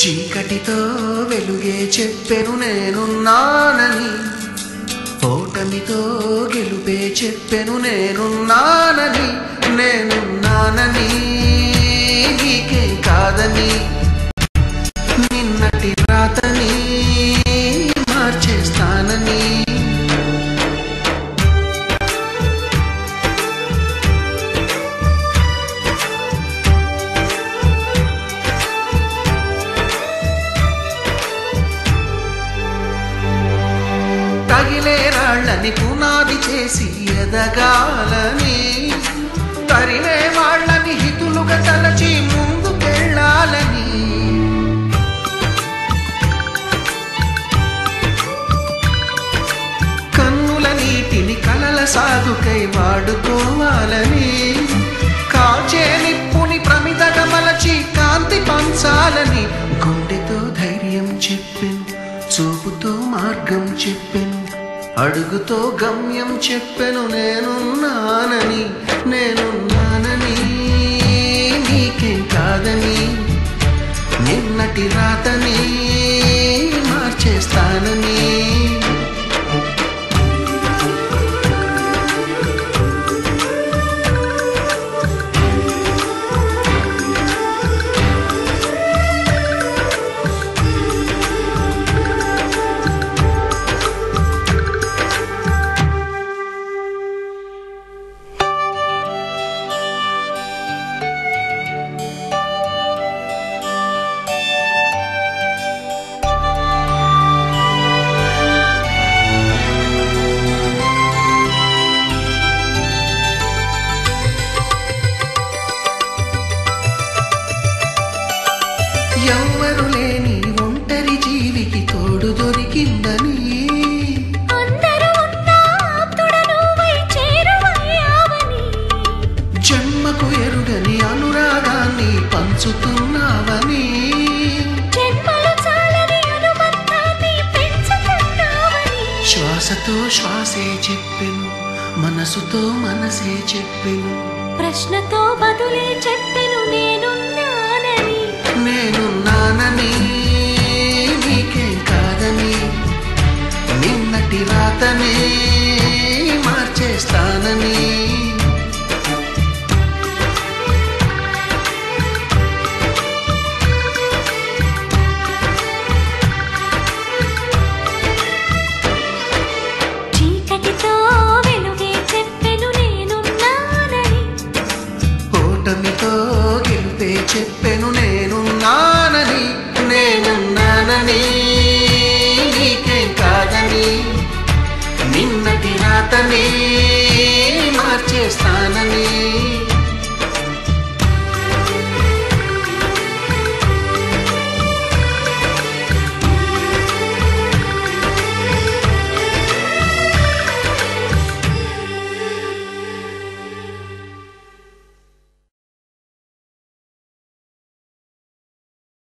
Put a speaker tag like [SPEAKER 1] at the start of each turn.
[SPEAKER 1] చీకటితో వెలుగే చెప్పెను నేనున్నానని, ఓటమితో గెలుపే చెప్పెను నేనున్నానని, నేనున్నానని నీకే కాదని, నిన్నటి రాతని మార్చేస్తానని. తగిలే రాళ్ళని పునాది చేసి ఎదగాలని, తరిమే వాళ్ళని హితులుగా తలచి ముందుకెళ్ళాలని, కన్నుల నీటిని కలల సాగుకై వాడుకోవాలని, కాచే నిప్పుని ప్రమిదగా మలచి కాంతి పంచాలని, గుండెతో ధైర్యం చెప్పెను, చూపుతో మార్గం చెప్పెను, అడుగుతో గమ్యం చెప్పెను నేనున్నానని, నేనున్నానని నీకేం కాదని, నిన్నటి రాతని మార్చేస్తానని. ఎవ్వరు లేని ఒంటరి జీవికి తోడు దొరికిందని, జన్మకు ఎరుగని అనురాగాన్ని పంచుతున్నావని, శ్వాసతో శ్వాసే చెప్పెను, మనసుతో మనసే చెప్పెను,
[SPEAKER 2] ప్రశ్నతో బదులే చెప్పెను నేనున్నానని,
[SPEAKER 1] నేనున్నానని నీకేం కాదని, నిన్నటి రాతనే మార్చేస్తానని.
[SPEAKER 2] చీకటితో వెలుగే చెప్పెను నేనున్నానని,
[SPEAKER 1] ఓటమితో గెలుపే చెప్పెను నేనున్నానని, నేనున్నానని నీకేం కాదని, నిన్నటి రాతనే మార్చేస్తానని.